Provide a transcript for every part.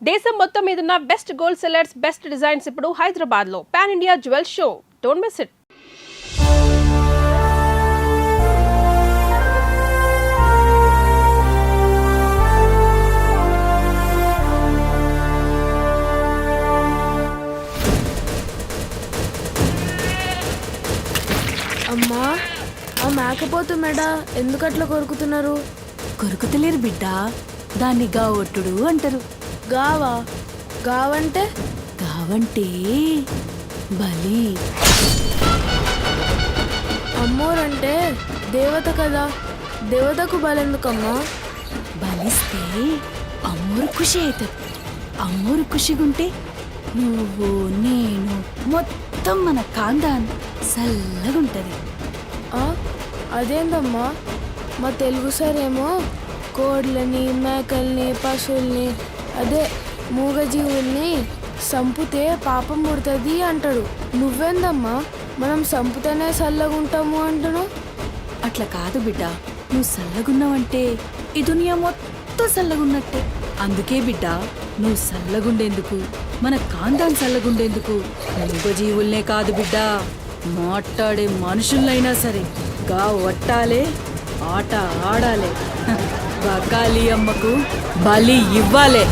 దేశం మొత్తం మీదున్న best gold sellers, best designs ఇప్పుడు హైదరాబాద్ లో pan India jewel show. Don't miss it. అమ్మా, ఆ మేకపోతు మెడ ఎందుకట్లా కొరుకుతున్నారు? కొరుకుతలేరు బిడ్డ, దాన్ని గావొట్టుడు అంటారు. గావా? గావంటే? గావంటే బలి. అమ్మోరంటే దేవత కదా, దేవతకు బలెందుకమ్మా? బలిస్తే అమ్మోరు ఖుషి అవుతుంది. అమ్మోరు ఖుషిగుంటే నువ్వు నేను మొత్తం మన కాందాన్ చల్లగుంటది. అదేందమ్మా, మా తెలుగు సారేమో కోడ్లని, మేకల్ని, పశువుల్ని, అదే మూగజీవుల్ని సంపుతే పాపం పుడుతుంది అంటాడు. నువ్వేందమ్మా మనం సంపుతేనే చల్లగుంటాము అంటున్నావు? అట్లా కాదు బిడ్డ, నువ్వు చల్లగున్నావంటే ఈ దునియా మొత్తం చల్లగున్నట్టే. అందుకే బిడ్డ, నువ్వు చల్లగుండేందుకు, మన కాందాన్ చల్లగుండేందుకు మూగజీవుల్నే కాదు బిడ్డ, మాట్లాడే మనుషులైనా సరే గా వట్టాలే, ఆట ఆడాలే, బకాలి అమ్మకు బలి ఇవ్వాలే.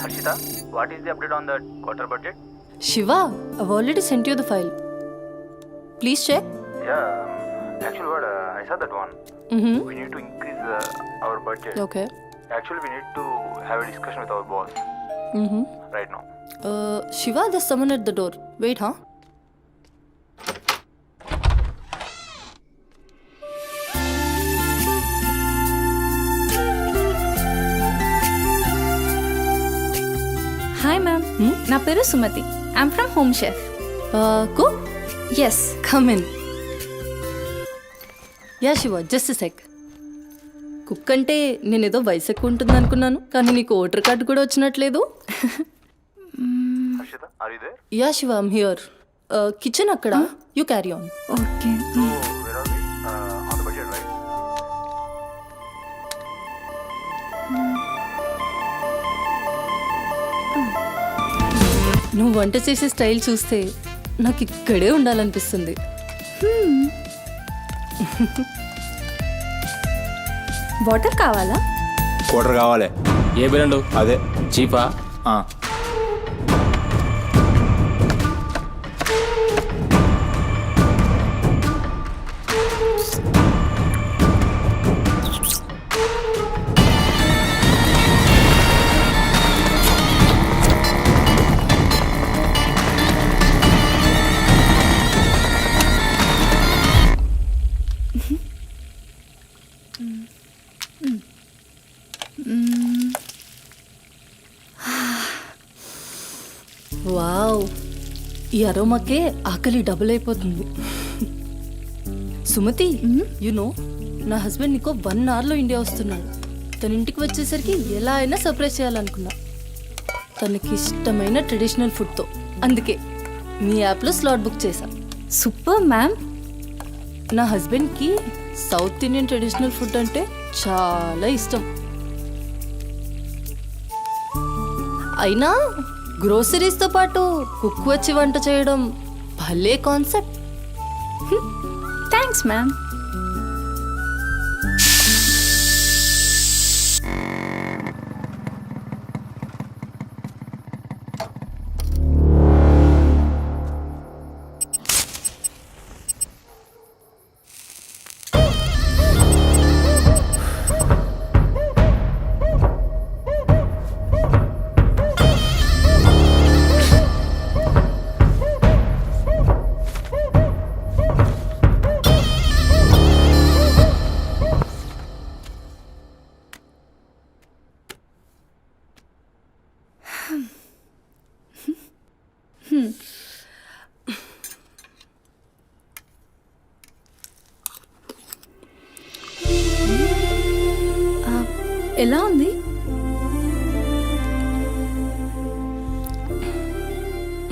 Harshita, what is the update on the quarter budget? Shiva, I've already sent you the file. Please check. Yeah, actually what, I saw that one. We need to increase our budget. Okay. Actually we need to have a discussion with our boss right now. Shiva, there's someone at the door. Wait, huh? Hi ma'am, నా పేరు Sumathi. I'm from Home Chef. Cook? Yes. Come in. Yeah, Shiva, just a sec. Cook అంటే నేనేదో వయసు ఎక్కువ ఉంటుంది అనుకున్నాను, కానీ నీకు ఓటర్ కార్డు కూడా వచ్చినట్లేదు. Harshita, are you there? Yeah Shiva, I'm here. Kitchen అక్కడ, you carry on. Okay. So where are we? On the budget, right? నువ్వు వంట చేసే స్టైల్ చూస్తే నాకు ఇక్కడే ఉండాలనిపిస్తుంది. వాటర్ కావాలా? క్వార్టర్ కావాలి. ఏ బ్రాండు? అదే చీపా? వావ్, ఈ అరోమాకే ఆకలి డబుల్ అయిపోతుంది. సుమతి, యు నో, నా హస్బెండ్ నీకో 1 అవర్లో ఇండియా వస్తున్నాడు. తన ఇంటికి వచ్చేసరికి ఎలా అయినా సర్ప్రైజ్ చేయాలనుకున్నా, తనకి ఇష్టమైన ట్రెడిషనల్ ఫుడ్తో. అందుకే మీ యాప్లో స్లాట్ బుక్ చేశా. Super ma'am. నా హస్బెండ్కి సౌత్ ఇండియన్ ట్రెడిషనల్ ఫుడ్ అంటే చాలా ఇష్టం. అయినా గ్రోసరీస్తో పాటు కుక్ వచ్చి వంట చేయడం భలే కాన్సెప్ట్. Thanks ma'am.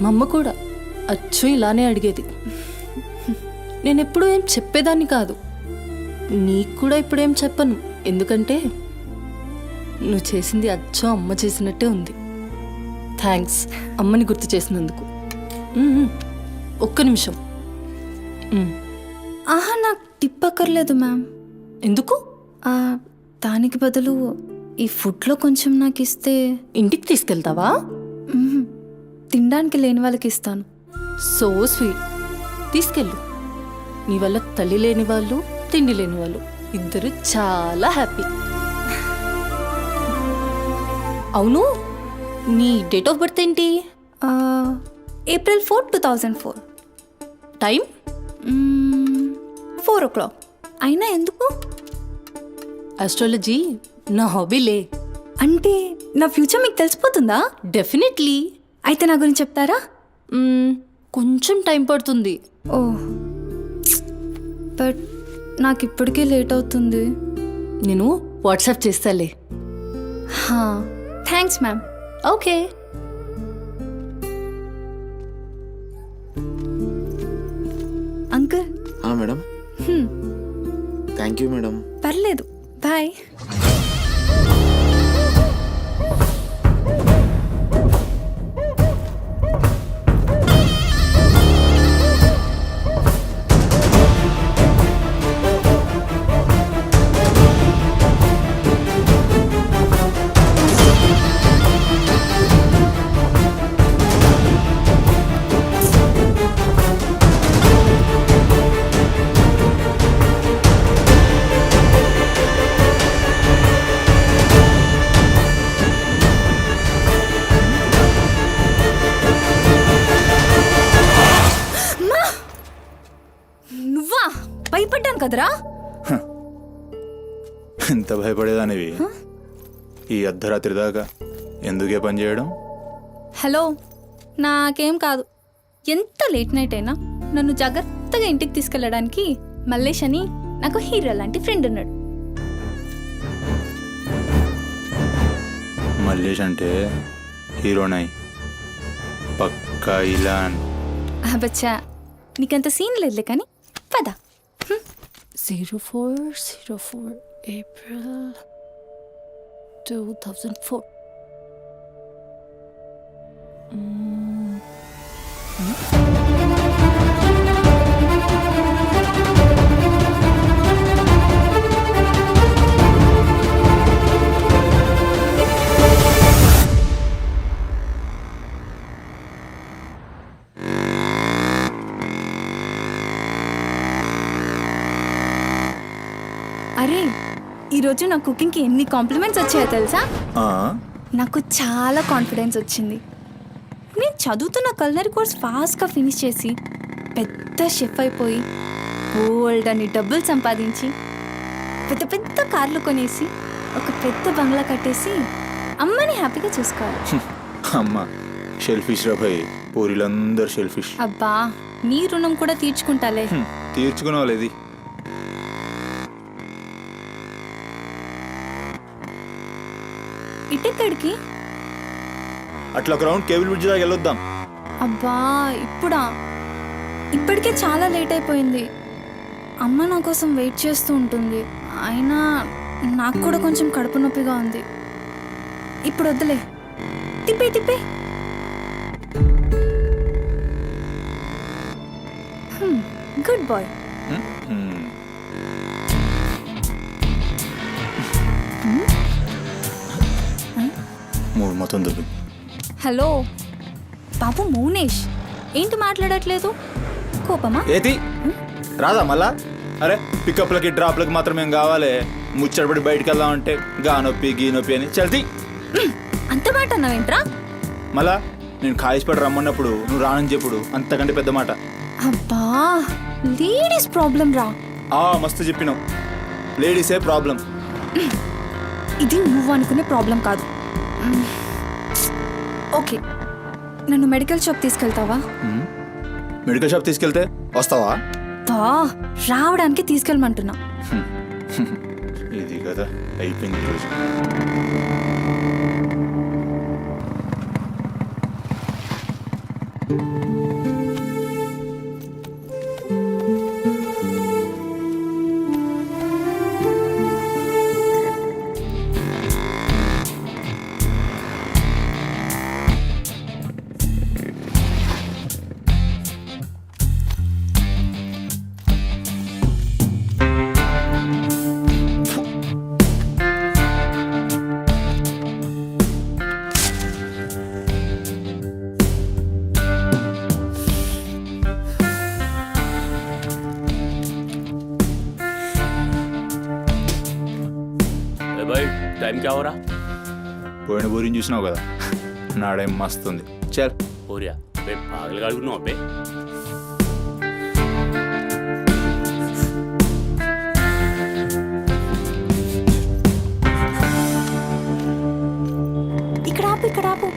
మా అమ్మ కూడా అచ్చు ఇలానే అడిగేది. నేను ఎప్పుడూ ఏం చెప్పేదాన్ని కాదు. నీకు కూడా ఇప్పుడేం చెప్పను, ఎందుకంటే నువ్వు చేసింది అచ్చు అమ్మ చేసినట్టే ఉంది. థ్యాంక్స్ అమ్మని గుర్తు చేసినందుకు. ఒక్క నిమిషం. ఆహా, నాకు టిప్ అక్కర్లేదు మ్యామ్. ఎందుకు? దానికి బదులు ఈ ఫుడ్లో కొంచెం నాకు ఇస్తే. ఇంటికి తీసుకెళ్తావా? మ్మ్. తినడానికి లేని వాళ్ళకి ఇస్తాను. So sweet. తీసుకెళ్ళు. నీ వల్ల తల్లి లేని వాళ్ళు, తిండి లేని వాళ్ళు ఇద్దరు చాలా హ్యాపీ. అవును, నీ డేట్ ఆఫ్ బర్త్ ఏంటి? April 4, 2004. టైం? 4 o'clock. అయినా ఎందుకు? ఆస్ట్రాలజీ నా హాబీలే. అంటే నా ఫ్యూచర్ మీకు తెలిసిపోతుందా? డెఫినెట్లీ. అయితే నా గురించి చెప్తారా? కొంచెం టైం పడుతుంది. ఓ, బట్ నాకు ఇప్పటికే లేట్ అవుతుంది. నేను వాట్సాప్ చేస్తాలే. Thanks ma'am. Okay. Uncle. Madam. Thank you madam. పర్లేదు, బాయ్. నువ్వా? భయపడ్డాను కదరా. ఎంత భయపడేదానివి ఈ అర్ధరాత్రి దాకా? ఎందుకే పని చేయడం? హలో, నాకేం కాదు. ఎంత లేట్ నైట్ అయినా నన్ను జాగ్రత్తగా ఇంటికి తీసుకెళ్ళడానికి మల్లేష్ అని నాకు హీరో లాంటి ఫ్రెండ్ ఉన్నాడు. మల్లేష్ అంటే హీరోనై పక్కా ఇలాన్. బచ్చా, నీకంత సీన్ లేదులే కానీ పద. 0404 April 2004. అరే, ఈరోజు నా కుకింగ్కి ఎన్ని కాంప్లిమెంట్స్ వచ్చాయో తెలుసా? నాకు చాలా కాన్ఫిడెన్స్ వచ్చింది. నేను చదువుతున్న కల్నరీ కోర్స్ ఫాస్ట్గా ఫినిష్ చేసి పెద్ద షెఫ్ అయిపోయి బోల్డ్ అని డబ్బులు సంపాదించి పెద్ద పెద్ద కార్లు కొనేసి ఒక పెద్ద బంగ్లా కట్టేసి అమ్మని హ్యాపీగా చూసుకోవాలి. అమ్మ షెల్ఫిష్ రా భయ్, పూరిలందరూ షెల్ఫిష్. అబ్బా, నీ రుణం కూడా తీర్చుకుంటాలే. తీర్చుకునే వాళ్ళది. ఇటెక్కడికి? అట్లా గ్రౌండ్ కేబుల్ బ్రిడ్జ్ దాకా వెళ్ళొద్దాం. అబ్బా, ఇప్పుడా? ఇప్పటికే చాలా లేట్ అయిపోయింది. అమ్మ నా కోసం వెయిట్ చేస్తూ ఉంటుంది. అయినా నాకు కూడా కొంచెం కడుపు నొప్పిగా ఉంది. ఇప్పుడు వద్దులే, తిప్పే తిప్పే. Good boy. మూడు మొత్తం దుబ్బి. హలో బాబు మౌనేష్, ఏంటి మాట్లాడట్లేదు? కోపమా? ఏది రాదా మళ్ళా? అరే పికప్లకి డ్రాప్లకి మాత్రం ఏం కావాలి? ముచ్చటపడి బయటికి వెళ్దామంటే గా నొప్పి గీ నొప్పి అని చల్తీ. అంత మాట అన్నావేంట్రా? మళ్ళా నేను కాయిస్పడి రమ్మన్నప్పుడు నువ్వు రానని చెప్పుడు అంతకంటే పెద్ద మాట. అబ్బా, లేడీస్ ప్రాబ్లం రా. మస్తు చెప్పినావు, లేడీసే ప్రాబ్లం. ఇది నువ్వు అనుకునే ప్రాబ్లం కాదు. ఓకే, నన్ను మెడికల్ షాప్ తీసుకెళ్తావా? మెడికల్ షాప్ తీసుకెళ్తే వస్తావా? రావడానికి తీసుకెళ్ళమంటున్నా. ఇది కదా అయిపోయింది ఈరోజు. क्या हो रहा? పోయిన బోరిని చూసినావు కదా నాడేం మస్తుంది. చల్ हो रहा बे पागल गाड़ी नो बे. ఇక్కడ ఆపు, ఇక్కడ ఆపు.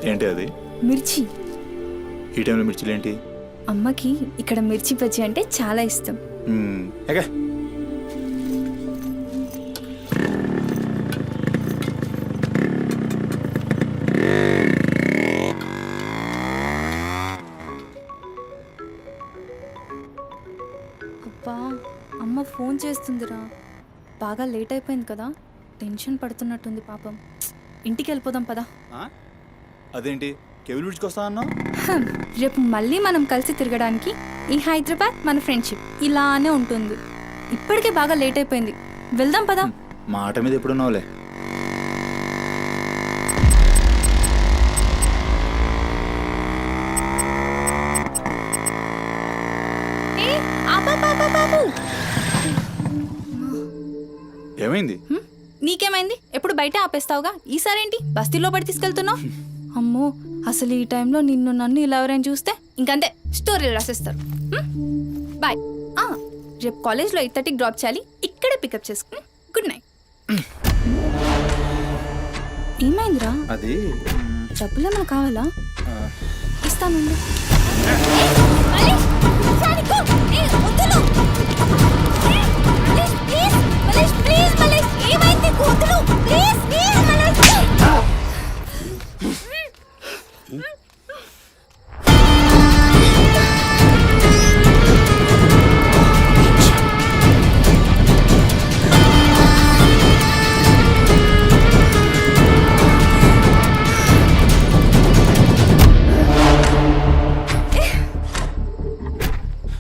ఏంటి అది? మిర్చి. ఈ టైంలో మిర్చిలు ఏంటి? అమ్మకి ఇక్కడ మిర్చి బజ్జీ అంటే చాలా ఇష్టం. ఎగా అబ్బా, అమ్మ ఫోన్ చేస్తుందిరా. బాగా లేట్ అయిపోయింది కదా, టెన్షన్ పడుతున్నట్టుంది పాపం. ఇంటికి వెళ్ళిపోదాం పదా. అదేంటి కేబుల్ బ్రిడ్జ్కి వస్తా అన్నావు? రేపు మళ్ళీ మనం కలిసి తిరగడానికి ఈ హైదరాబాద్ మన ఫ్రెండ్షిప్ ఇలానే ఉంటుంది. ఇప్పటికే బాగా లేట్ అయిపోయింది, వెళ్దాం పదా. మాట మీద ఎప్పుడున్నావులే. ఏమైంది? నీకేమైంది? ఎప్పుడు బయట ఆపేస్తావుగా, ఈసారేంటి బస్తీలో పడి తీసుకెళ్తున్నావు? అమ్మో, అసలు ఈ టైంలో నిన్ను నన్ను ఇలా ఎవరైనా చూస్తే ఇంకంతే, స్టోరీలు రాసేస్తారు. బాయ్. రేపు కాలేజ్లో 8:30కి డ్రాప్ చేయాలి, ఇక్కడే పికప్ చేసుకుని. Good night. ఏమైందిరా? అది డబ్బులు ఏమైనా కావాలా? ఇస్తాను.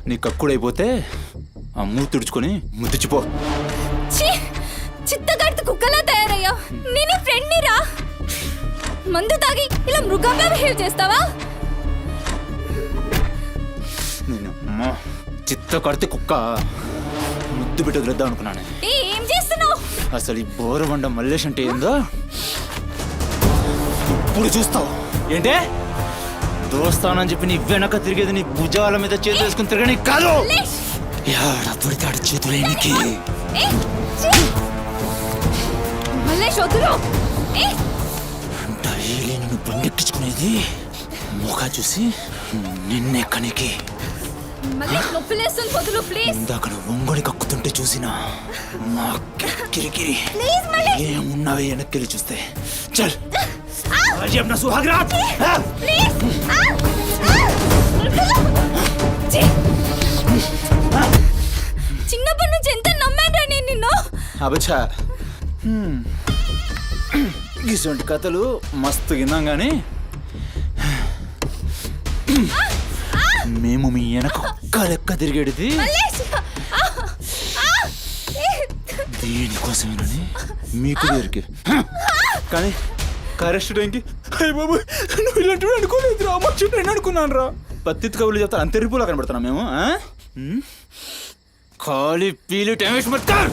నీ కక్కుడైపోతే ఆ మూతి తుడుచుకొని ముద్దుచిపో. చిత్తగాడితో కుక్కలా తయారయ్యా. నేనే ఫ్రెండ్ని రా. మందు తాగి ఇలా మృగంగా బిహేవ్ చేస్తావా? నేను చిత్త కడితే కుక్క ముద్దు బిడ్డ వదిలేద్దాం అనుకున్నాను. ఏం చేస్తున్నావు? అసలు ఈ బోరబండ మల్లేష్ అంటే ఏందో ఇప్పుడు చూస్తావు. ఏంటే దోస్తానని చెప్పి నీ వెనక తిరిగేది నీ భుజాల మీద చేతులు వేసుకుని తిరగని కాదు. పడితాడు చేతులేనికి. డైలీ నిన్ను బండెక్కించుకునేది ముఖా చూసి నిన్నే కనికి. ఇందాక ఒంగొడి కక్కుతుంటే చూసినా మా కిరికిరి ఏమున్నావే వెనక్కి చూస్తే. చల్ अपना सुहाग रात. చిన్నప్పటి నుంచి ఎంత నమ్మాను నేను నిన్ను. అబచ్చా ఇటువంటి కథలు మస్తు విన్నాం కానీ మేము మీ వెనక ఒక్క లెక్క తిరిగేది దేనికోసమేనని మీకు దగ్గరికి. కానీ కరెస్ట్ టైంకి అయ్య బాబు నువ్వు ఇలాంటి అనుకోలేదు రా, మంచి ట్రైన్ అనుకున్నాను రా. పత్తిత్ కబులు చెప్తాను అంతే రిపోలా కనబడుతున్నాం మేము. ఖాళీ పీలి టైం వేసి మత్తారు.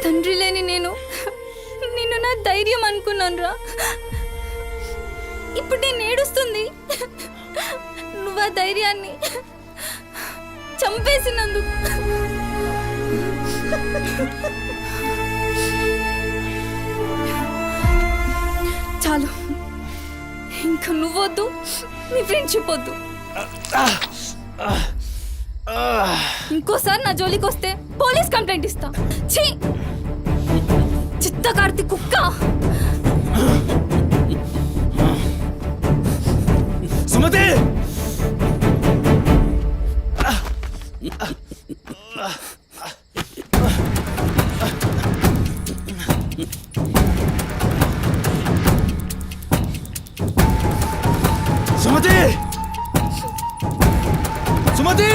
తండ్రి లేని నేను నిన్ను నా ధైర్యం అనుకున్నాను రా. ఇప్పుడు నేను ఏడుస్తుంది. నువ్వు ఆ ధైర్యాన్ని చంపేసినందుకు. చాలు, ఇంకా నువ్వొద్దు, నీ ఫ్రెండ్షిప్ వద్దు. ఇంకోసారి నా జోలికి వస్తే పోలీస్ కంప్లైంట్ ఇస్తా. ఛీ, చిత్తకార్తి కుక్క. సుమ సుమతి సుమతి సుమతి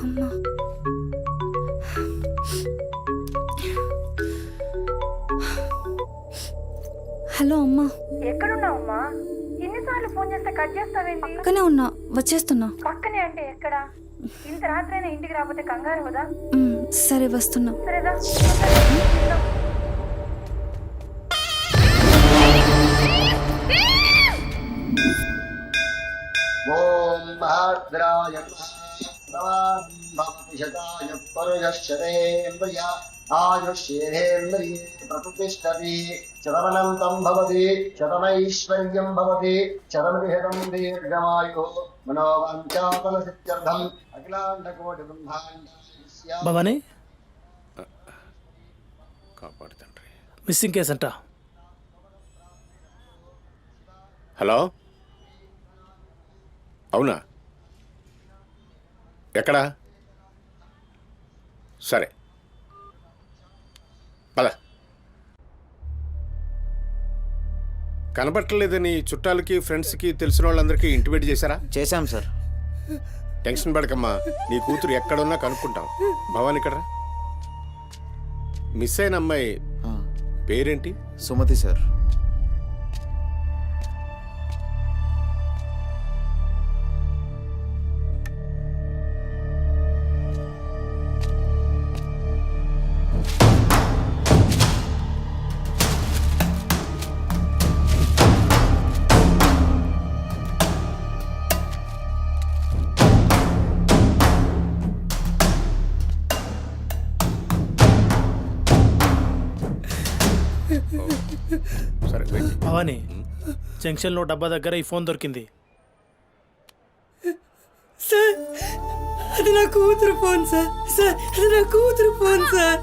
అమ్మా. హలో అమ్మా. ఎక్కడున్నావమ్మా? ఎన్నిసార్లు ఫోన్ చేస్తే కట్ చేస్తావేంటి? పక్కనే ఉన్నా, వచ్చేస్తున్నా. పక్కనే అంటే ఎక్కడ? ఇంత రాత్రైనా ఇంటికి రాకపోతే కంగారు కదా? సరే వస్తున్నా. సరేదా? ఓం భద్రాయ భవతి శతాయ పరుయశ్చరేంద్రియ ఆయుష్యేంద్రియే ప్రతిష్టతి శతమనంతం భవతి శతమైశ్వర్యం భవతి శతమృహదం దీర్ఘమాయు మనోవాంఛాఫల సిద్ధ్యర్థం అఖిలాండకోటి బ్రహ్మాండ భవానీ కాపాడు తండ్రి. మిస్సింగ్ కేస్ అంట. హలో, అవునా? ఎక్కడా? సరే పద. కనబట్టలేదని చుట్టాలకి ఫ్రెండ్స్కి తెలిసిన వాళ్ళందరికీ ఇంటిమేట్ చేశారా? చేశాం సార్. టెన్షన్ పడకమ్మా, నీ కూతురు ఎక్కడున్నా కనుక్కుంటాం. భవాని ఇక్కడ మిస్ అయిన అమ్మాయి పేరేంటి? సుమతి సార్. సరే వెయిట్. భవానీ, జంక్షన్లో డబ్బా దగ్గర ఈ ఫోన్ దొరికింది. సార్, అది నా కూతురు ఫోన్ సార్. సార్, అది నా కూతురు ఫోన్ సార్.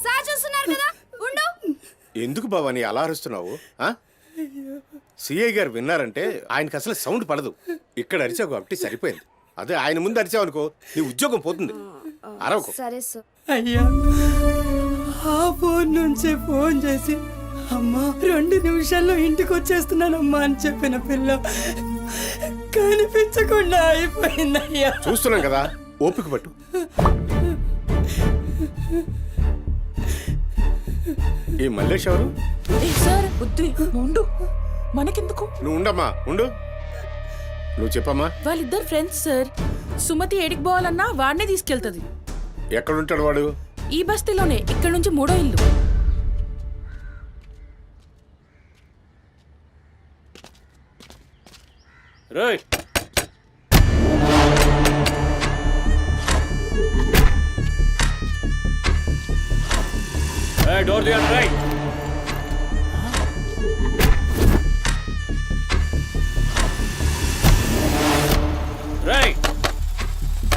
సార్ చూస్తున్నారు కదా, ఉండు. ఎందుకు భవాని అలా అరుస్తున్నావు? సిఐ గారు విన్నారంటే ఆయనకి అసలు సౌండ్ పడదు. ఇక్కడ అరిచావు కాబట్టి సరిపోయింది. అదే ఆయన ముందు అరిచావు అనుకో, నీ ఉద్యోగం పోతుంది. అరవకు. సరే సార్. అయ్యా, ఆ ఫోన్ నుంచే ఫోన్ చేసి అమ్మా 2 నిమిషాల్లో ఇంటికి వచ్చేస్తున్నానమ్మా అని చెప్పిన పిల్ల కనిపించకుండా అయిపోయిందయ్యా. చూస్తున్నాం కదా, ఓపిక పట్టు. ఈ మల్లేష్ ఎవరు? సార్ వద్దు, ఉండు, మనకెందుకు? నువ్వు ఉండమ్మా, ఉండు. నువ్వు చెప్పమ్మా. వాళ్ళిద్దరు ఫ్రెండ్స్ సార్. సుమతి ఏడికి పోవాలన్నా వాడినే తీసుకెళ్తుంది. ఎక్కడుంటాడు వాడు? ఈ బస్తీలోనే, ఇక్కడ నుంచి 3వ ఇల్లు. రైట్. డోర్ తీయండి. రైట్. రైట్.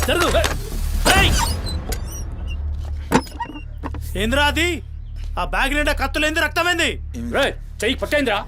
జరుగు. ఏంద్రా అది? ఆ బ్యాగ్ నిండా కత్తులేంది, రక్తమైంది? చెయ్యి పట్టేంద్రా.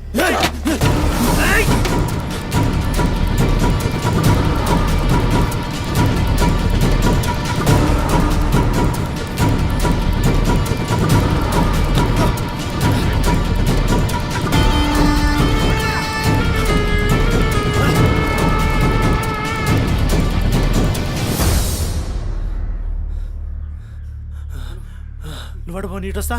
నువ్వు పో, నీటొస్తా.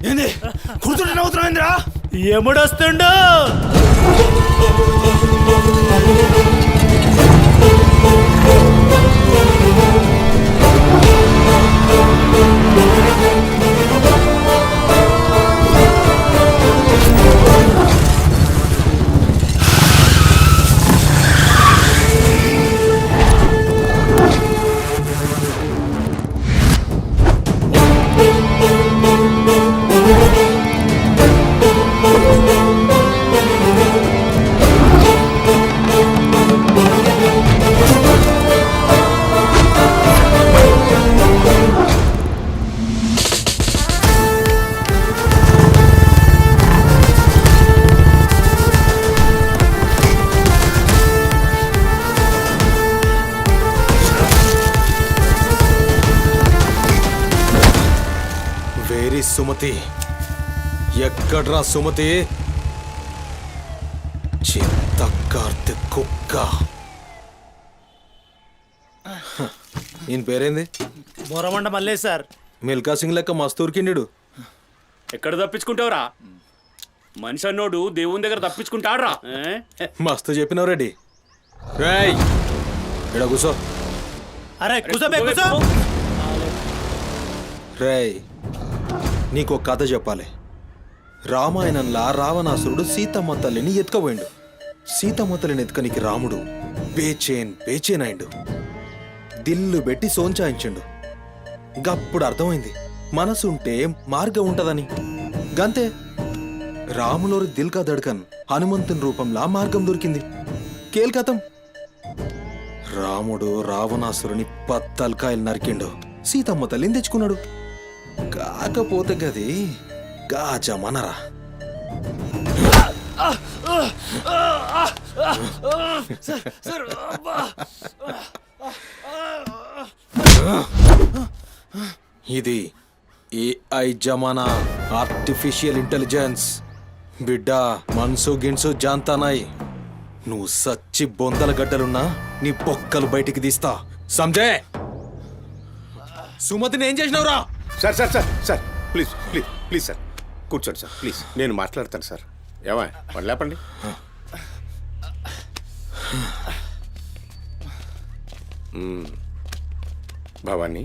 ఏంది కూర్చుంటే నవ్వుతున్నాయిందిరా? ఎముడొస్తుండు? వేరి సుమతి, ఎక్కడ్రా సుమతి? చిత్త కార్తె కుక్క. ఈయన పేరేంది? బొరమండ మల్లేష్ సార్. మిల్కా సింగ్ లెక్క మస్తూర్కిండు. ఎక్కడ తప్పించుకుంటావురా? మనిషి అన్నోడు దేవుని దగ్గర తప్పించుకుంటాడ్రా. మస్తు చెప్పినావు రెడ్డి. రేయ్ ఇక్కడ కూసో. అరే కూసోబే కూసో. రేయ్ నీకు ఒక కథ చెప్పాలి. రామాయణంలా రావణాసురుడు సీతమ్మ తల్లిని ఎత్తుకపోయిండు. సీతమ్మ తల్లిని ఎత్తుకనికి రాముడు బేచేన్ అయిండు. దిల్లు పెట్టి సోంచాయించిండు. గప్పుడు అర్థమైంది మనసుంటే మార్గం ఉంటదని. గంతే, రాములోరి దిల్ కా దడ్కన్ హనుమంతుని రూపంలా మార్గం దొరికింది. కేల్కతం. రాముడు రావణాసురుని పత్తల్కాయలు నరికిండు. సీతమ్మ తల్లిని తెచ్చుకున్నాడు. కాకపోతే గది గాజమనరా. ఇది ఏఐ జమానా, ఆర్టిఫిషియల్ ఇంటెలిజెన్స్. బిడ్డ మనసు గిన్సు జాంతానాయి. నువ్వు సచ్చి బొందల గడ్డలున్నా నీ పొక్కలు బయటికి తీస్తా. సంజయ్, సుమతిని ఏం చేసినావురా? Sir sir sir sir please please please sir కూర్చోండి సార్ ప్లీజ్. నేను మాట్లాడతాను సార్. ఏమా వాళ్ళు లేపండి. భవానీ,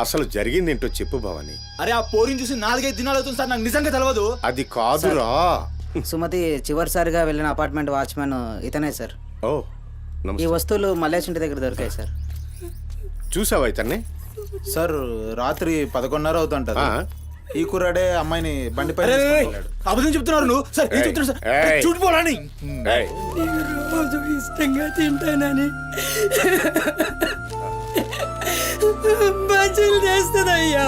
అసలు జరిగిందేంటో చెప్పు భవానీ. అరే ఆ పోరిని చూసి 4-5 దినాలు అవుతుంది సార్, నాకు నిజంగా తెలియదు. అది కాదురా. సుమతి చివరిసారిగా వెళ్ళిన అపార్ట్మెంట్ వాచ్మెన్ ఇతనే సార్. ఓ ఈ నమస్తే. వస్తువులు మల్లేష్ ఇంటి దగ్గర దొరికాయి సార్. చూసావా ఇతన్ని? సార్ రాత్రి 11:30 అవుతుంటది. ఈ కుర్రాడే అమ్మాయిని బండిపై అబద్ధం చెప్తున్నారు నువ్వు. సార్ ఏం చెప్తున్నారు సార్? చూడిపోరాని. రోజు ఇష్టంగా తింటానని బజ్జీలు చేస్తుందయ్యా.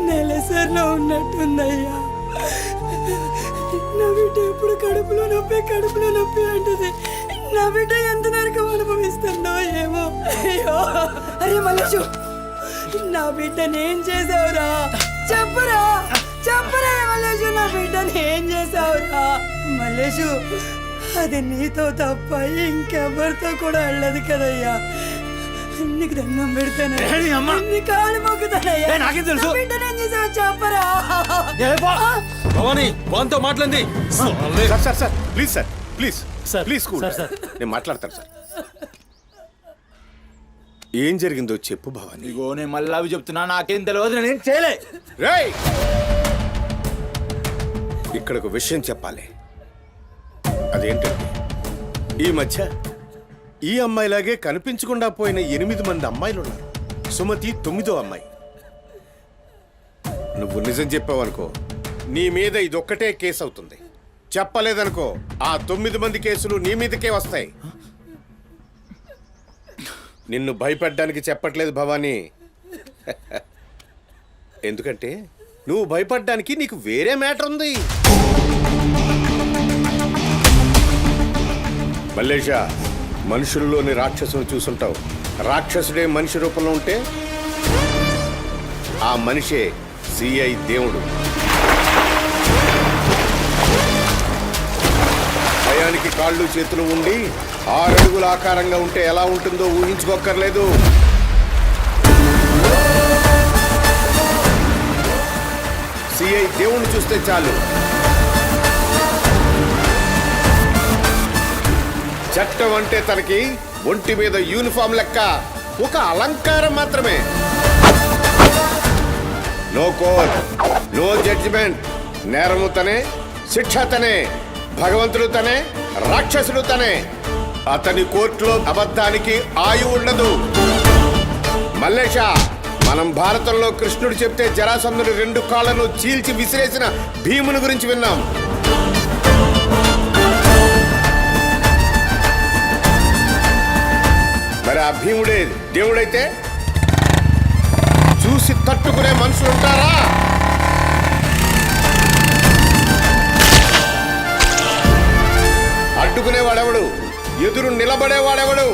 నెలసరిలో ఉన్నట్టుందయ్యా. నా బిడ్డ ఎప్పుడు కడుపులో నొప్పి అంటది. నా బిడ్డ ఎంత నరకం అనుభవిస్తుందో ఏమో. అయ్యో, అరే మల్లేషు, నా బిడ్డని ఏం చేసావురా? చెప్పరా మల్లేషు, నా బిడ్డని ఏం చేసావురా? మల్లేషు, అది నీతో తప్ప ఇంకెవరితో కూడా వెళ్ళదు కదయ్యా. నీకు దండం పెడతాను, నీ కాళ్ళు మొక్కుతానయ్యా. నాకేం తెలుసు? బిడ్డని ఏం చేసావు చెప్పరా? భవానీ వాంతో మాట్లాడింది. Sir sir sir please sir please sir, please cool. Sir, sir. నేను మాట్లాడతాను సార్. ఏం జరిగిందో చెప్పు భవానీ. ఇగో నేను మళ్ళీ అవి చెప్తున్నా, నాకేం తెలియదు, నేను చేయలే. రేయ్, ఇక్కడ ఒక విషయం చెప్పాలి. అదేంటంటే ఈ మధ్య ఈ అమ్మాయిలాగే కనిపించకుండా పోయిన 8 మంది అమ్మాయిలు ఉన్నారు. సుమతి 9వ అమ్మాయి. నువ్వు నిజం చెప్పావనుకో, నీ మీద ఇదొక్కటే కేసు అవుతుంది. చెప్పలేదనుకో, ఆ 9 మంది కేసులు నీ మీదకే వస్తాయి. నిన్ను భయపడ్డానికి చెప్పట్లేదు భవానీ. ఎందుకంటే నువ్వు భయపడ్డానికి నీకు వేరే మ్యాటర్ ఉంది. మల్లేషా, మనుషుల్లోని రాక్షసుని చూసుంటావు. రాక్షసుడే మనిషి రూపంలో ఉంటే ఆ మనిషే సిఐ దేవుడు. విగ్రహానికి కాళ్ళు చేతులు ఉండి 6 అడుగుల ఆకారంగా ఉంటే ఎలా ఉంటుందో ఊహించుకోక్కర్లేదు. సిఐ దేవుణ్ణి చూస్తే చాలు చట్టం అంటే తనకి ఒంటి మీద యూనిఫామ్ లెక్క ఒక అలంకారం మాత్రమే. No court, no judgement. నేరము తనే, శిక్ష తనే, భగవంతుడు తనే, రాక్షసుడు తనే. అతని కోర్టులో అబద్ధానికి ఆయువు ఉండదు. మల్లేష, మనం భారతంలో కృష్ణుడు చెప్తే జరాసంధుడు 2 కాళ్ళను చీల్చి విసిరేసిన భీముని గురించి విన్నాం. మరి ఆ భీముడే దేవుడైతే చూసి తట్టుకునే మనుషులు ఉంటారా? అడ్డుకునేవాడెవడు? ఎదురు నిలబడేవాడెవడు?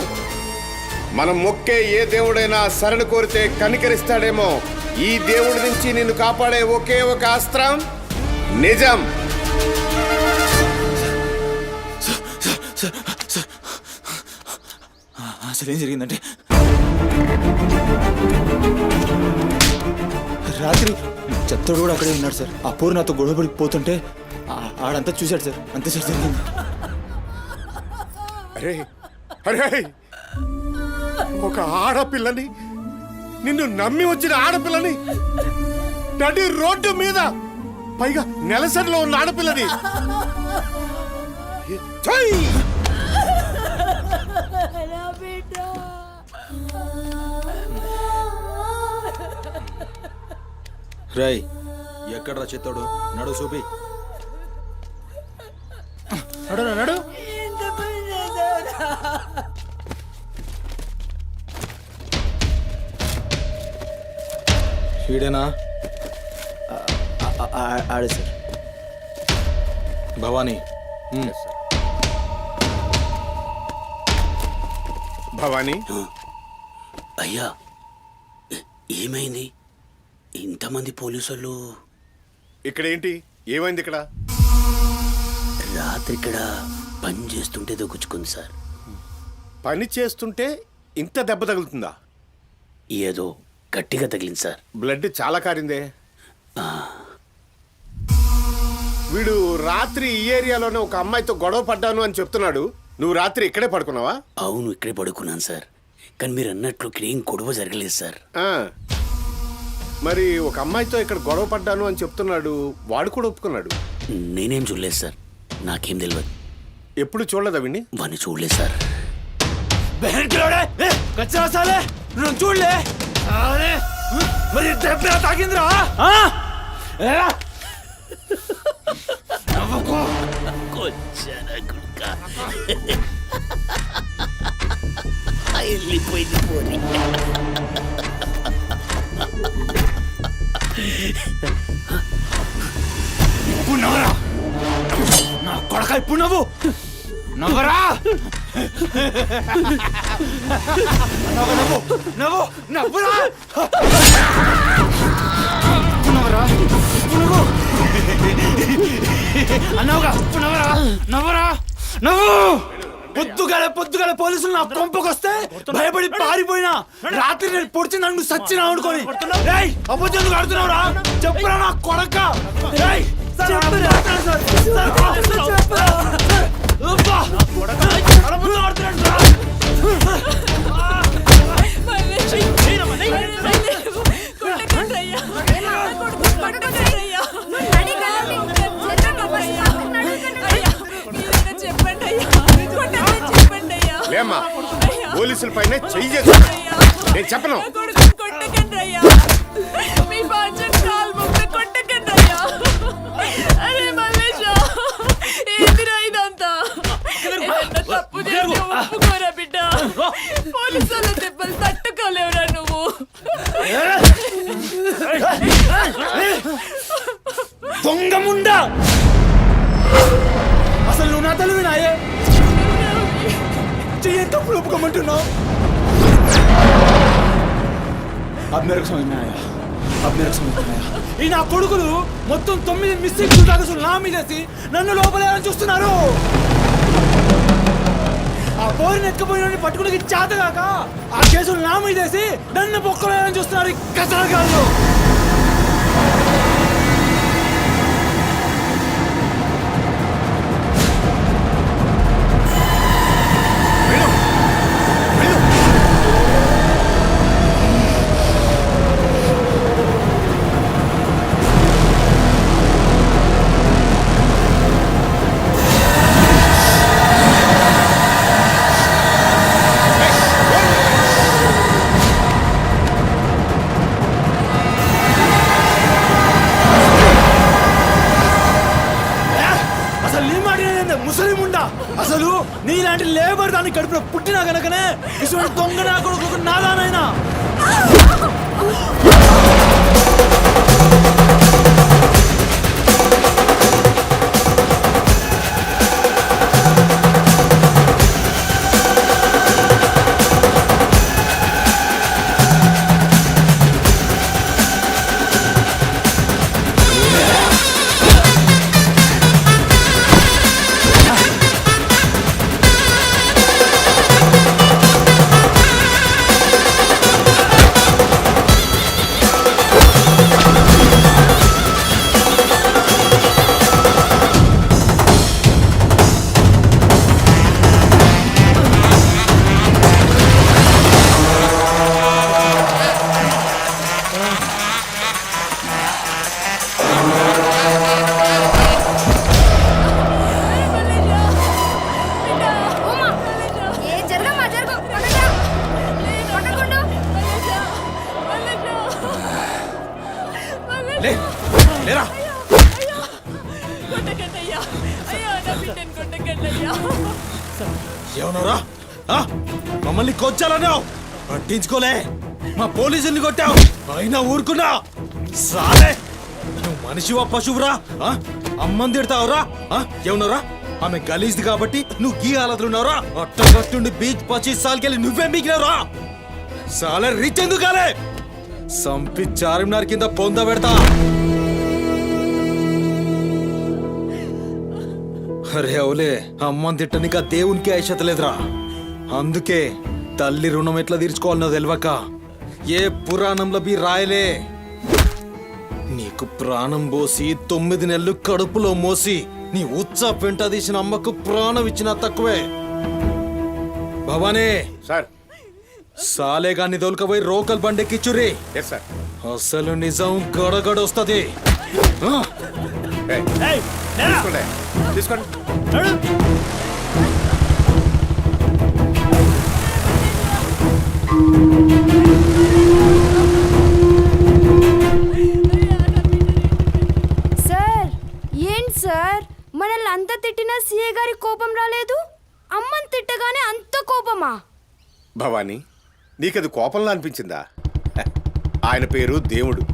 మనం మొక్కే ఏ దేవుడైనా శరణు కోరితే కనికరిస్తాడేమో. ఈ దేవుడి నుంచి నిన్ను కాపాడే ఒకే ఒక అస్త్రం నిజం. అసలు ఏం జరిగిందంటే రాత్రి చెత్తోడు కూడా అక్కడే ఉన్నాడు సార్. ఆ పూర్ నాతో గొడవపడి పోతుంటే ఆడంతా చూశాడు సార్. అంతే సార్ జరిగింది. అరే అరే, ఒక ఆడపిల్లని, నిన్ను నమ్మి వచ్చిన ఆడపిల్లని నడి రోడ్డు మీద, పైగా నెలసరిలో ఉన్న ఆడపిల్లని ఛై! రాయ్ ఎక్కడ్రా చెత్తోడు? నడు చూపి. నడు నడు. ఎంత పని చేసావురా? వీడేనా? ఆడే సార్. భవానీ. భవానీ, అయ్యా ఏమైంది? ఇంతమంది పోలీసులు ఇక్కడ ఏంటి? ఏమైంది ఇక్కడ? రాత్రి ఇక్కడ పని చేస్తుంటే దొగ్గుచ్చుకుంది సార్. పని చేస్తుంటే ఇంత దెబ్బ తగులుతుందా? ఏదో గట్టిగా తగిలింది సార్. బ్లడ్ చాలా కారిందే. వీడు రాత్రి ఈ ఏరియాలోనే ఒక అమ్మాయితో గొడవ పడ్డాను అని చెప్తున్నాడు. నువ్వు రాత్రి ఇక్కడే పడుకున్నావా? అవును, ఇక్కడే పడుకున్నాను సార్. కానీ మీరు అన్నట్లు ఇక్కడ ఏం గొడవ జరగలేదు సార్. మరి ఒక అమ్మాయితో ఇక్కడ గొడవ పడ్డాను అని చెప్తున్నాడు. వాడు కూడా ఒప్పుకున్నాడు. నేనేం చూడలేదు సార్. నాకేం తెలియదు. ఎప్పుడు చూడలేదా విని? వాడిని చూడలేదు సార్. చూడలే మరి దెబ్బ తాకిందిరా? వెళ్ళిపోయింది పోనీ. ఇప్పుడు నవ్వరా నా కొడక, ఇప్పుడు నవ్వు నవ్వరా. నవ్వు నవ్వు నవ్వు నవ్వురా. నవ్వరా నువ్వు అన్నావుగా. ఇప్పుడు నవ్వరా నవ్వరా నవ్వు. పొద్దుగాల పోలీసులు నా కొంపకొస్తే భయపడి పారిపోయినా రాత్రి నేను పొడిచి నన్ను సచ్చినా అనుకోని అబద్ధం ఆడుతున్నావురా. చెప్పురా నా కొడక. లేమ్మా, పోలీసుల పైన చెయ్యి నేను చెప్పను. తప్పు చేసి ఒప్పుకోరా బిడ్డ. పోలీసుల దెబ్బలు తట్టుకోలేవురా నువ్వు. దొంగముండా, అసలు నువ్వు నా తల్లివి నాయే. చెయ్యి తప్పులు ఒప్పుకోమంటున్నావు. ఈ నా కొడుకులు మొత్తం 9 మిస్టేక్స్ దాకా నా మీదేసి నన్ను లోపలేయాలని చూస్తున్నారు. ఆ పోరిని ఎత్తుకుపోయిన పట్టుకుని చేత కాక ఆ కేసులు నా మీద వేసి నన్ను పొక్కలేదని చూస్తున్నారు ఈ కసరగాళ్ళు. అసలు నీలాంటి లేబర్ దాన్ని కడుపులో పుట్టినా గనకనే ఇటువంటి దొంగ నా కొడుకు నాదానైనా. లేరా ఏమన్నారా? మమ్మల్ని కొచ్చాలన్నావు, పట్టించుకోలే. మా పోలీసుల్ని కొట్టావు, అయినా ఊరుకున్నా. సాలే నువ్వు మనిషివా పశువురా? అమ్మని తిడతావురా? ఏమన్నారా? ఆమె గలీజ్ది కాబట్టి నువ్వు గీ హాలతులు ఉన్నావురా? అట్టగట్టుండి బీచ్ 25 సార్కెళ్ళి నువ్వే మిగిలినరా? సాలే రిచ్ ఎందుకు కాలే? సంపి చార్మినార్ కింద పొంద పెడతా. అరే అవులే, అమ్మని తిట్టనిక దేవునికి ఐషత లేదురా. అందుకే తల్లి రుణం ఎట్లా తీర్చుకోవాలనో తెలియక ఏ పురాణంలో బి రాయలే. నీకు ప్రాణం పోసి 9 నెలలు కడుపులో మోసి నీ ఉచ్చ పెంట తీసిన అమ్మకు ప్రాణం ఇచ్చినా తక్కువే. భవానీ సార్, సాలే గాన్ని దొలకపోయి రోకల్ బండెక్కిచ్చురి. అసలు నిజం గడగడొస్తది. తీసుకోండి. సార్ ఏంటి సార్, మనల్ని అంత తిట్టినా సీఏ గారి కోపం రాలేదు? అమ్మని తిట్టగానే అంత కోపమా? భవానీ, నీకది కోపంలా అనిపించిందా? ఆయన పేరు దేవుడు.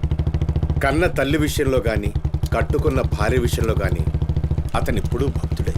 కన్న తల్లి విషయంలో గాని, కట్టుకున్న భార్య విషయంలో గాని అతనిప్పుడు భక్తుడే.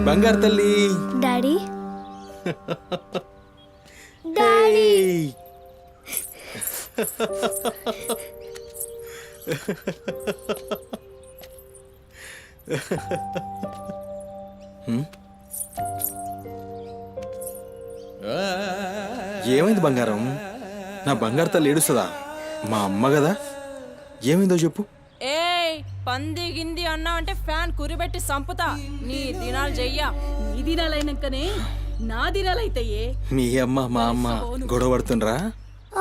బంగారు తల్లి. డాడీ డాడీ ఏమైంది బంగారం? నా బంగారు తల్లి ఏడుస్తుందా? మా అమ్మ కదా, ఏమైందో చెప్పు. పంది గింది అన్నా అంటే ఫ్యాన్ కురిబెట్టి సంపుతా. నీ దినాలు చెయ్యా. నీ దినాలైనాకనే నా దినాలైతాయే. మీ అమ్మ మా అమ్మ గొడవ పడుతుండ్రా?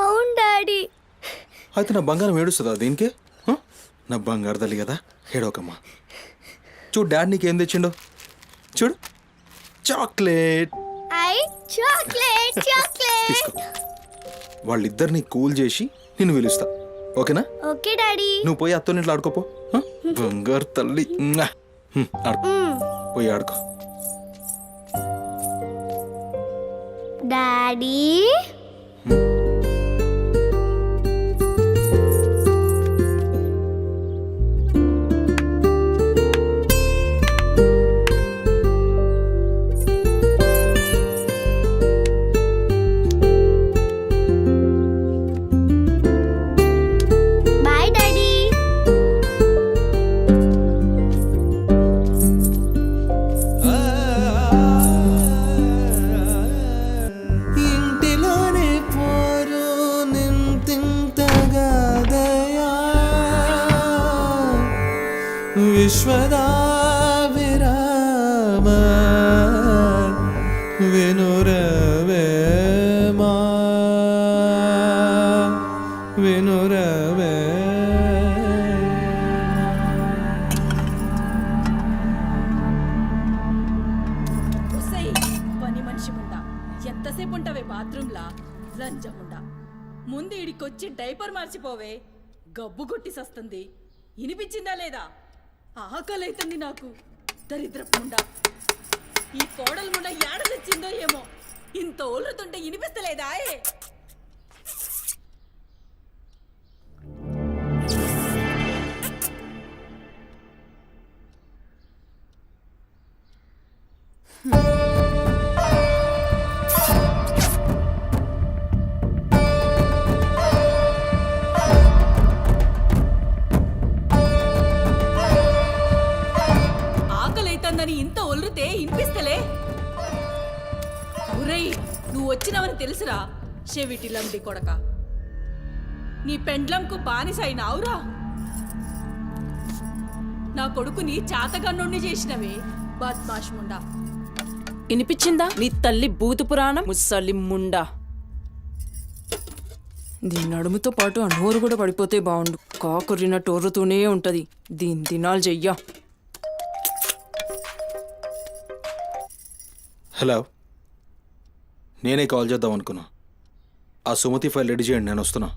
అవును డాడీ. అయితే నా బంగారం ఏడుస్తుందా దీనికే? నా బంగారు తల్లి కదా, ఏడోకమ్మా. చూడు డాడీ నీకేం తెచ్చిండో చూడు, చాక్లెట్. Chocolate chocolate. తీసుకో. వాళ్ళిద్దరిని కూల్ చేసి నిన్ను పిలుస్తా, ఓకేనా? Okay daddy. నువ్వు పోయి అత్తో ఇంట్లో ఆడుకోపో. బంగారు తల్లి. ఆడుకో, పోయి ఆడుకో. Daddy bye daddy. ఇంటిలోనే పోరు నింతింతగాదయా విశ్వదా విరామ వినురవేమా వినురవే. పని మనిషి ముండా ఎంతసేపు ఉంటావే బాత్రూంలా? లంజముండా, ముందు ఇడికొచ్చి డైపర్ మార్చిపోవే. గబ్బు కొట్టి సస్తుంది. వినిపించిందా లేదా? ఆకలైతుంది నాకు. దరిద్రపుండా, ఈ కోడలు ముండా ఏడ తెచ్చిందో ఏమో. ఇంత ఓలుతుంటే వినిపిస్తలేదా? ఆకలైతుందని ఇంత ఒల్లుతే వినిపిస్తలే? ఒరేయ్, నువ్వు వచ్చినవని తెలుసురా చెవిటిలండి కొడక. నీ పెండ్లంకు బానిసైనావురా. నా కొడుకుని చాతగన్నుణ్ణి చేసినవే బద్మాష్ ముండా. వినిపించిందా నీ తల్లి భూత పురాణం? ముసలి ముండా, దీని నడుముతో పాటు ఆ నోరు కూడా పడిపోతే బాగుండు. కాకురినట్టు ఓరుతూనే ఉంటది. దీని దినాలు చెయ్యా. హలో, నేనే కాల్ చేద్దాం అనుకున్నా. ఆ సుమతి ఫైల్ రెడీ చేయండి, నేను వస్తున్నా.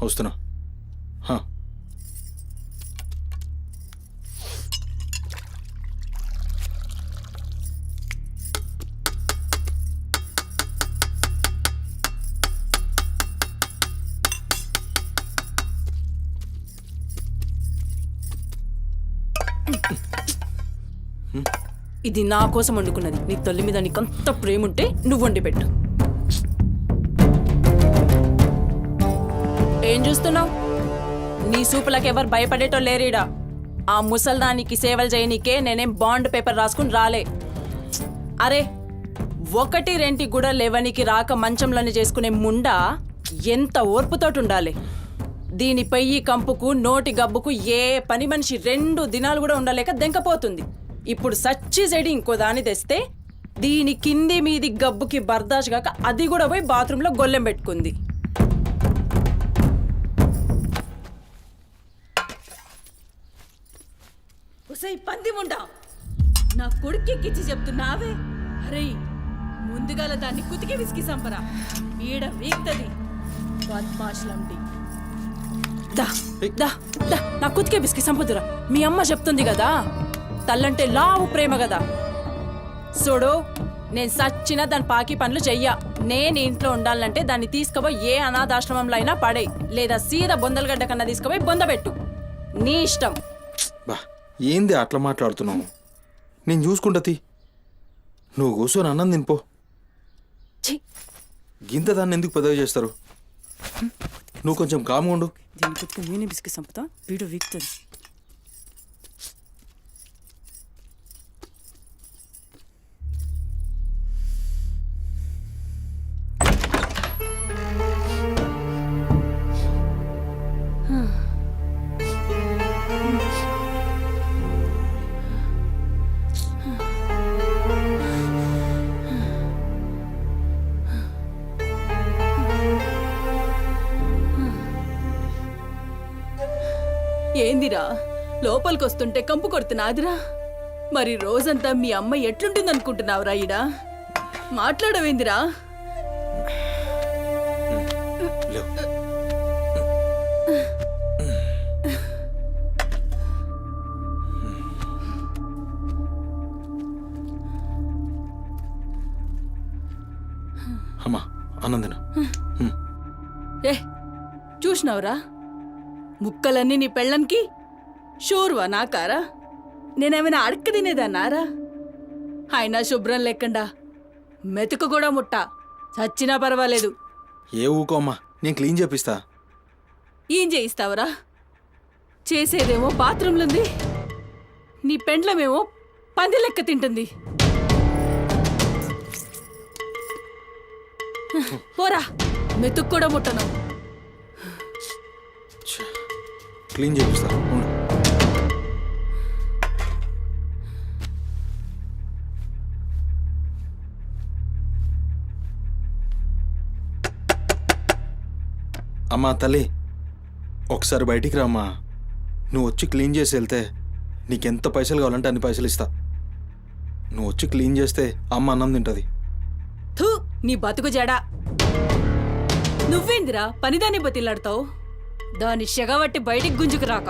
వస్తున్నా. ఇది నా కోసం వండుకున్నది. నీ తల్లి మీద నీకంత ప్రేమ ఉంటే నువ్వు వండి పెట్టు. ఏం చూస్తున్నావు? నీ సూపులకు ఎవరు భయపడేటో లేరీడా. ఆ ముసల్దానికి సేవలు చేయనీకే నేనేం బాండ్ పేపర్ రాసుకుని రాలే. అరే, 1-2 కూడా లేవనికి రాక మంచంలోనే చేసుకునే ముండా ఎంత ఓర్పుతోటి ఉండాలి. దీని పెయ్యి కంపుకు నోటి గబ్బుకు ఏ పని మనిషి 2 దినాలు కూడా ఉండలేక దెంకపోతుంది. ఇప్పుడు సచ్చి చెడి ఇంకో దాన్ని తెస్తే దీని కింది మీది గబ్బుకి బర్దాష్ కాక అది కూడా పోయి బాత్రూంలో గొల్లెం పెట్టుకుంది. ఉసై పంది ముండా, నా కొడుకెక్కిచ్చి చెప్తున్నావే? అరే, ముందుగాల దాన్ని కుతికి విసికి సంపరా. ఈడ వీక్తది బద్మాష్లంటి. దా దా దా, నా కుతికే బిస్కి సంపదురా. మీ అమ్మ చెప్తుంది కదా, తల్లంటే లావు ప్రేమ కదా. చూడు, నేను సచ్చిన దాని పాకి పనులు చెయ్యా. నేను ఇంట్లో ఉండాలంటే దాన్ని తీసుకుపోయి ఏ అనాథాశ్రమంలో అయినా పడే, లేదా సీదా బొందలగడ్డ కన్నా తీసుకుపోయి బొందబెట్టు. నీ ఇష్టం. బా, ఏంది అట్లా మాట్లాడుతున్నావు? నేను చూసుకుంటా తీ. నువ్వు కూర్చొని అన్నం తినిపో. గింత దాన్ని ఎందుకు పెద్దగా చేస్తారు? నువ్వు కొంచెం కామ్గా ఉండు. దీని కుతికి నేనే బిస్కి సంపుతా. వీడు వీక్తుంది. ఏందిరా లోపలికొస్తుంటే కంపు కొడుతున్నాదిరా? మరి రోజంతా మీ అమ్మ ఎట్లుంటుందనుకుంటున్నావురా ఈడ? మాట్లాడవేందిరా? అమ్మా ఆనందన ఏ చూసినావురా? ముక్కలన్నీ నీ పెళ్ళన్కి షోర్వా నాకారా? నేనేమైనా అడక్క తినేదన్నారా? అయినా శుభ్రం లేకుండా మెతుకు కూడా ముట్ట చచ్చినా పర్వాలేదు. ఏ ఊకో అమ్మా, నేను క్లీన్ చేపిస్తా. ఏం చేయిస్తావురా? చేసేదేమో బాత్రూంలుంది, నీ పెండ్లమేమో పంది లెక్క తింటుంది. పోరా, మెతుకు కూడా ముట్టను. క్లీన్ చేపిస్తా ఉండు. అమ్మా తల్లి, ఒకసారి బయటికి రామ్మా. నువ్వు వచ్చి క్లీన్ చేసి వెళ్తే నీకెంత పైసలు కావాలంటే అన్ని పైసలు ఇస్తా. నువ్వు వచ్చి క్లీన్ చేస్తే అమ్మ అన్నం తింటుంది. థూ, నీ బతుకు జడా. నువ్వేందిరా పనిదాన్ని బతిలాడతావు? దాన్ని షెగబట్టి బయటికి గుంజుకు రాక.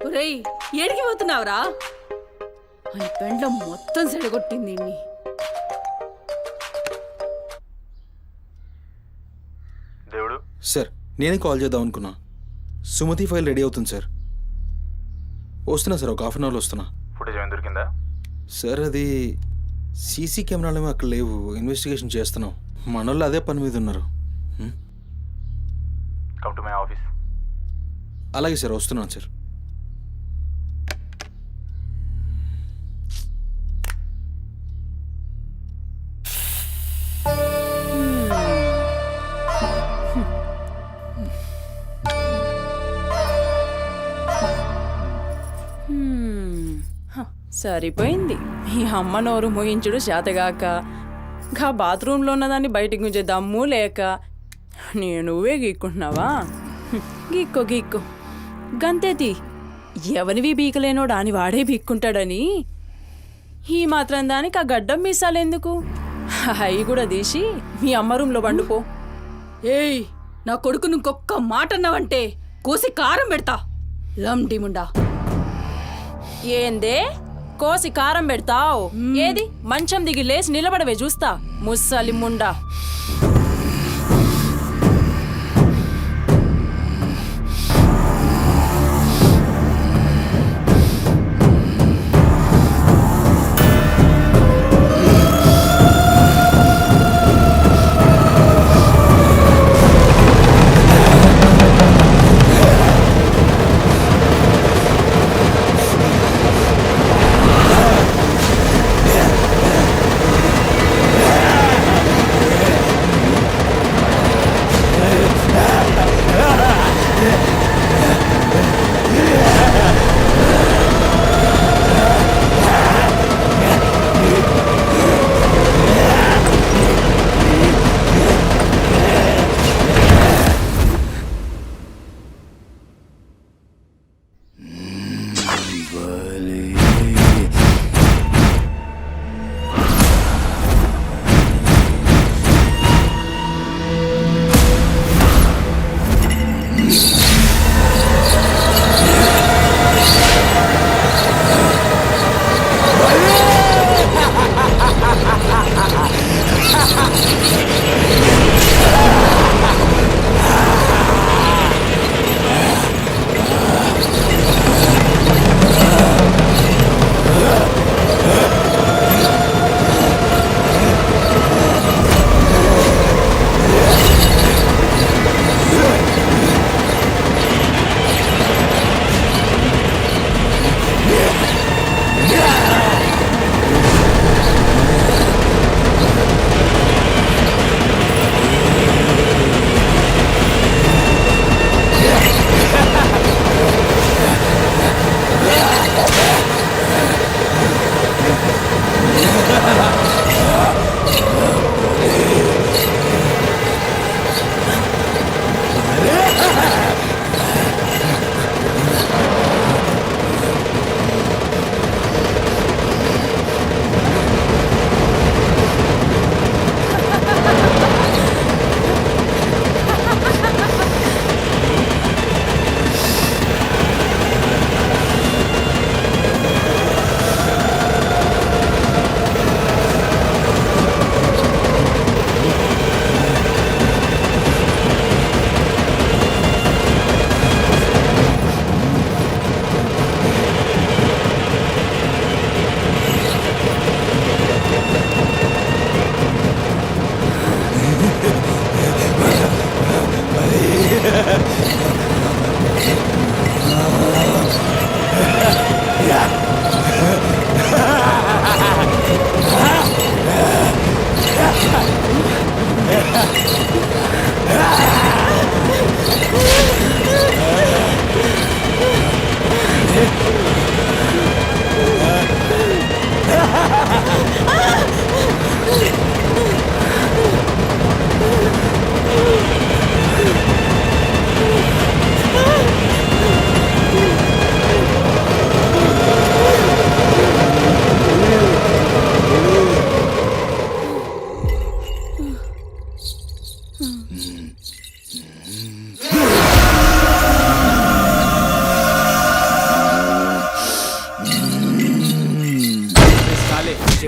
ఒరేయ్, ఏడికి పోతున్నావురా? అని పెండ్లం మొత్తం సెడగొట్టింది ఇన్ని. దేవుడు సార్, నేనే కాల్ చేద్దాం అనుకున్నా. సుమతి ఫైల్ రెడీ అవుతుంది సార్. వస్తున్నా సార్, ఒక హాఫ్ అన్ అవర్లో వస్తున్నా. ఫుటేజ్ ఏమైనా దొరికిందా? సార్ అది సీసీ కెమెరాలు అక్కడ లేవు, ఇన్వెస్టిగేషన్ చేస్తున్నాం. మనోళ్ళు అదే పని మీద ఉన్నారు. Come to my office. అలాగే సార్, వస్తున్నాను సార్. సరిపోయింది. ఈ అమ్మ నోరు మోయించుడు చేతగాక, గా బాత్రూంలో ఉన్నదాన్ని బయటికి గుంజే దమ్ము లేక నువ్వే గీక్కుంటున్నావా? గీక్కో గీక్కో, గంతేతి. ఎవరివి బీకలేనోడా అని వాడే బీక్కుంటాడని ఈ మాత్రం దానికి ఆ గడ్డం మీసాలెందుకు? అవి కూడా తీసి మీ అమ్మ రూంలో వండుకో. ఏయ్, నా కొడుకు ఇంకొక్క మాట అన్నావంటే కోసి కారం పెడతా. లండిముండా. ఏందే కోసి కారం పెడతావు? ఏది మంచం దిగి లేచి నిలబడవే చూస్తా, ముస్సలి ముండా.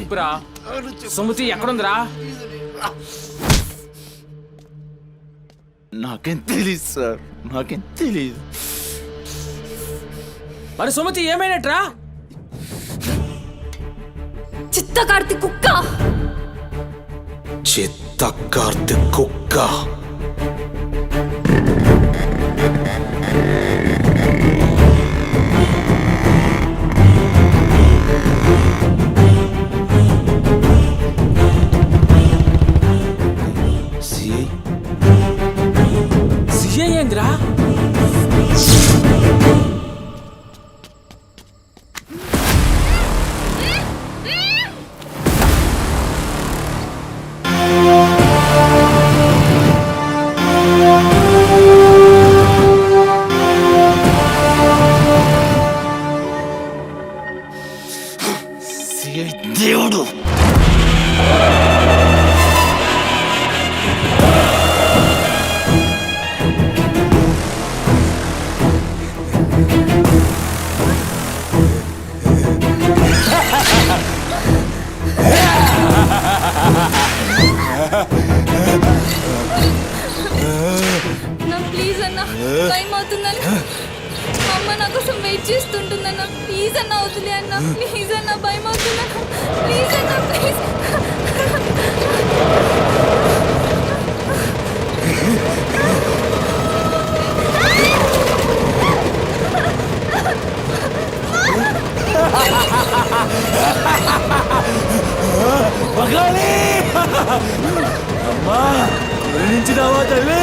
దింపురా. సుమతి ఎక్కడుందిరా? నాకేం తెలీదు సార్, నాకేం తెలీదు. మరి సుమతి ఏమైనట్రా? చిత్త కార్తీ కుక్క. చిత్త కార్తీక్ కుక్క. సిఐ ఏందిరా? దేవుడు నా ప్లీజ్ అన్న, టైం అవుతుందన్న. అమ్మ నా కోసం వెయిట్ చేస్తుంటుందన్న. ప్లీజ్ అన్న వదిలే అన్న, ప్లీజ్ అన్న, భయం అవుతుందన్న. ప్లీజ్ అన్న, ప్లీజ్. మగాలి! అమ్మా గురించినావా తల్లి?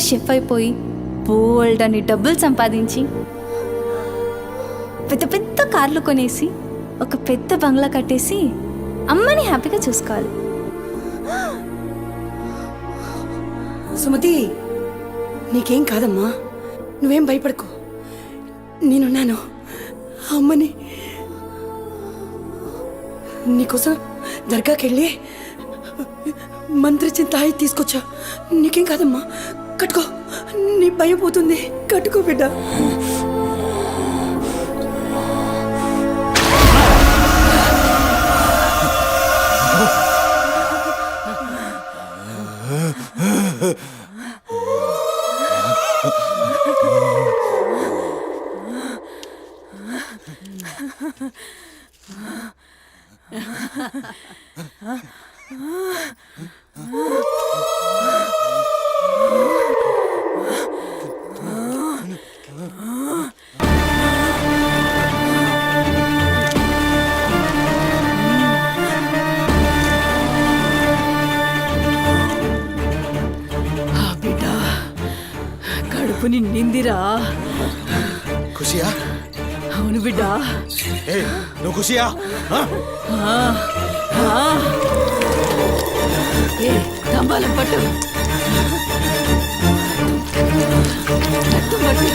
షెఫ్ అయిపోయి బోల్డ్ అని డబ్బులు సంపాదించి పెద్ద పెద్ద కార్లు కొనేసి ఒక పెద్ద బంగ్లా కట్టేసి అమ్మని హ్యాపీగా చూసుకోవాలి. సుమతి, నీకేం కాదమ్మా, నువ్వేం భయపడకు, నేనున్నాను. అమ్మని నీకోసం దర్గాకెళ్ళి మంత్రిచ్చిన తాయి తీసుకొచ్చా. నీకేం కాదమ్మా, కట్టుకో, నీ భయం పోతుంది. కట్టుకో బిడ్డ. ఖుషీరా. ఖుషియా? అవును బిడ్డ. ఏ నువ్వు ఖుషియా? ఏ తంబాలం పట్టు. పట్టు.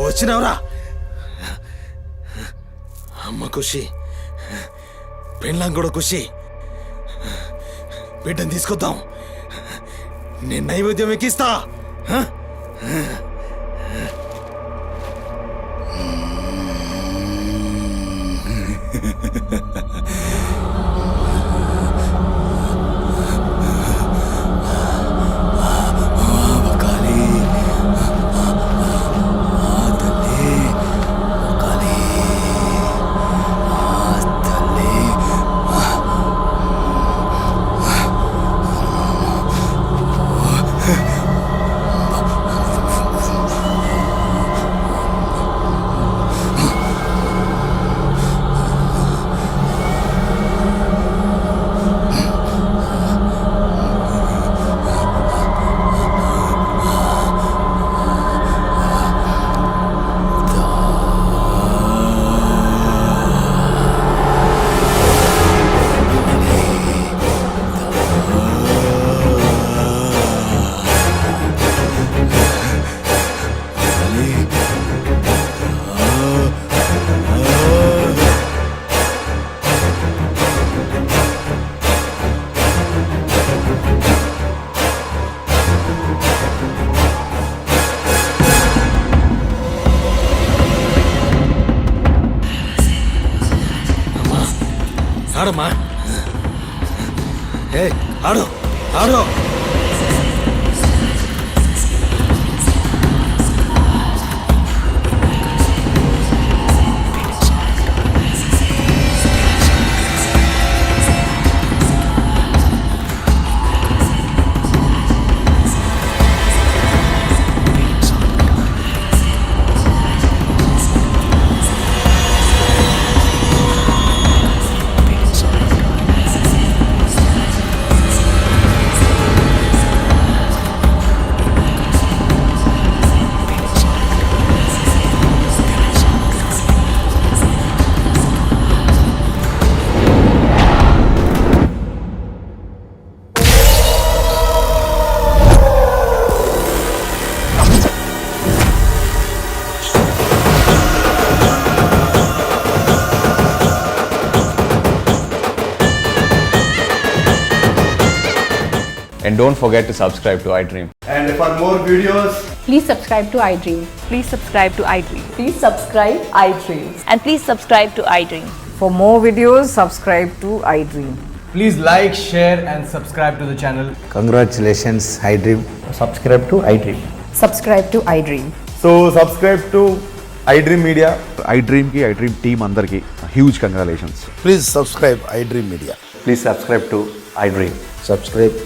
వచ్చినవరా? అమ్మ ఖుషి, పెళ్ళాం కూడా ఖుషి. బిడ్డను తీసుకొద్దాం, నేను నైవేద్యం ఎక్కిస్తా. ఆడమ్మా, ఏ ఆడు ఆడు. And don't forget to subscribe to iDream. And for more videos, please subscribe to iDream. Please subscribe to iDream. Please subscribe iDream. And please subscribe to iDream. For more videos, subscribe to iDream. Please like, share and subscribe to the channel. Congratulations, iDream. Subscribe to iDream. Subscribe to iDream. So subscribe to iDream Media. iDream ki iDream team andarki huge congratulations. please subscribe iDream Media. Please subscribe to iDream. Subscribe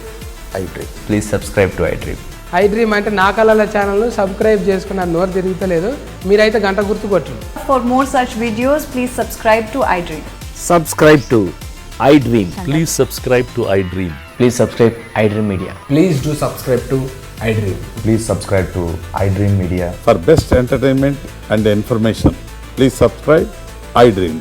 iDream. Please subscribe to iDream. iDream అంటే నా కళల ఛానల్ను subscribe చేసుకున్న నోరు తిరుగుతలేదు, మీరైతే గంట గుర్తు కొట్టండి. For more such videos, please subscribe to iDream. Subscribe to iDream. Please subscribe to iDream. Please subscribe iDream media. Please do subscribe to iDream. Please subscribe to iDream media. For best entertainment and information, please subscribe iDream.